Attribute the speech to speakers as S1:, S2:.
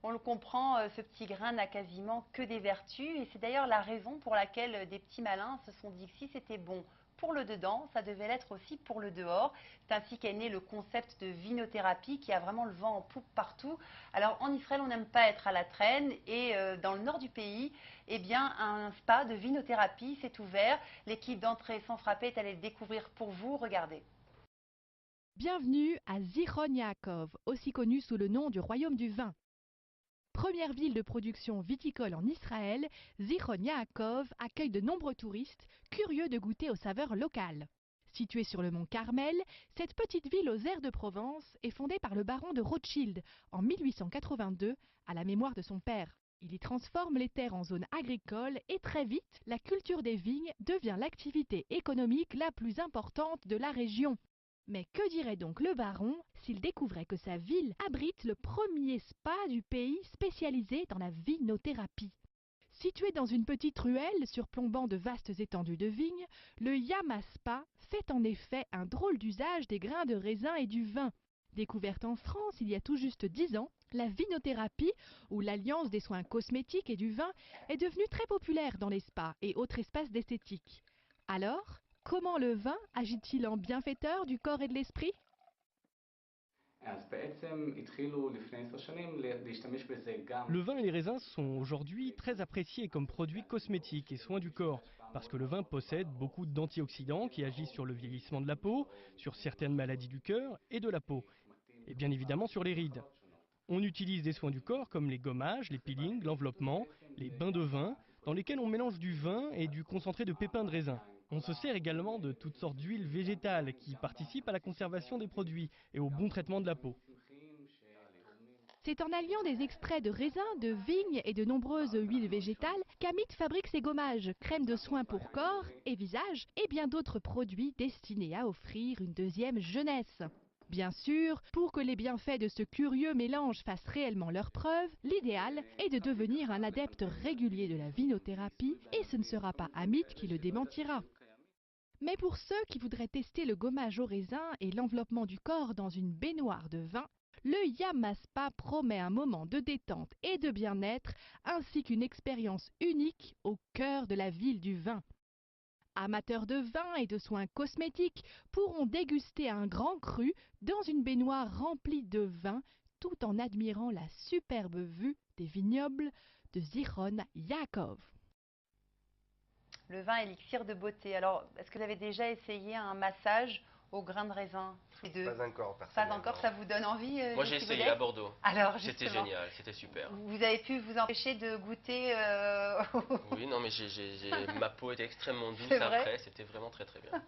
S1: On le comprend, ce petit grain n'a quasiment que des vertus et c'est d'ailleurs la raison pour laquelle des petits malins se sont dit que si c'était bon pour le dedans, ça devait l'être aussi pour le dehors. C'est ainsi qu'est né le concept de vinothérapie qui a vraiment le vent en poupe partout. Alors en Israël, on n'aime pas être à la traîne et dans le nord du pays, eh bien un spa de vinothérapie s'est ouvert. L'équipe d'entrée sans frapper est allée le découvrir pour vous. Regardez.
S2: Bienvenue à Zichron Yaakov, aussi connu sous le nom du royaume du vin. Première ville de production viticole en Israël, Zichron Yaakov accueille de nombreux touristes curieux de goûter aux saveurs locales. Située sur le mont Carmel, cette petite ville aux airs de Provence est fondée par le baron de Rothschild en 1882 à la mémoire de son père. Il y transforme les terres en zones agricoles et très vite, la culture des vignes devient l'activité économique la plus importante de la région. Mais que dirait donc le baron s'il découvrait que sa ville abrite le premier spa du pays spécialisé dans la vinothérapie? Situé dans une petite ruelle surplombant de vastes étendues de vignes, le Yama Spa fait en effet un drôle d'usage des grains de raisin et du vin. Découverte en France il y a tout juste 10 ans, la vinothérapie, ou l'alliance des soins cosmétiques et du vin, est devenue très populaire dans les spas et autres espaces d'esthétique. Alors, comment le vin agit-il en bienfaiteur du corps et de l'esprit?
S3: Le vin et les raisins sont aujourd'hui très appréciés comme produits cosmétiques et soins du corps, parce que le vin possède beaucoup d'antioxydants qui agissent sur le vieillissement de la peau, sur certaines maladies du cœur et de la peau, et bien évidemment sur les rides. On utilise des soins du corps comme les gommages, les peelings, l'enveloppement, les bains de vin, dans lesquels on mélange du vin et du concentré de pépins de raisin. On se sert également de toutes sortes d'huiles végétales qui participent à la conservation des produits et au bon traitement de la peau.
S2: C'est en alliant des extraits de raisins, de vignes et de nombreuses huiles végétales qu'Amit fabrique ses gommages, crèmes de soins pour corps et visage et bien d'autres produits destinés à offrir une deuxième jeunesse. Bien sûr, pour que les bienfaits de ce curieux mélange fassent réellement leurs preuves, l'idéal est de devenir un adepte régulier de la vinothérapie et ce ne sera pas Amit qui le démentira. Mais pour ceux qui voudraient tester le gommage au raisin et l'enveloppement du corps dans une baignoire de vin, le Yamaspa promet un moment de détente et de bien-être ainsi qu'une expérience unique au cœur de la ville du vin. Amateurs de vin et de soins cosmétiques pourront déguster un grand cru dans une baignoire remplie de vin tout en admirant la superbe vue des vignobles de Zichron Yaakov.
S1: Le vin élixir de beauté. Alors, est-ce que vous avez déjà essayé un massage au grain de raisin? Les deux.
S4: Pas encore,
S1: Pas encore,
S4: personnellement.
S1: ça vous donne envie,
S5: Moi j'ai
S1: Jessie
S5: essayé
S1: Baudet?
S5: à Bordeaux.
S1: Alors,
S5: C'était
S1: justement,
S5: génial, c'était super.
S1: vous avez pu vous empêcher de goûter
S5: Oui, non mais ma peau était extrêmement
S1: C'est
S5: douce
S1: vrai?
S5: après, c'était vraiment très très bien.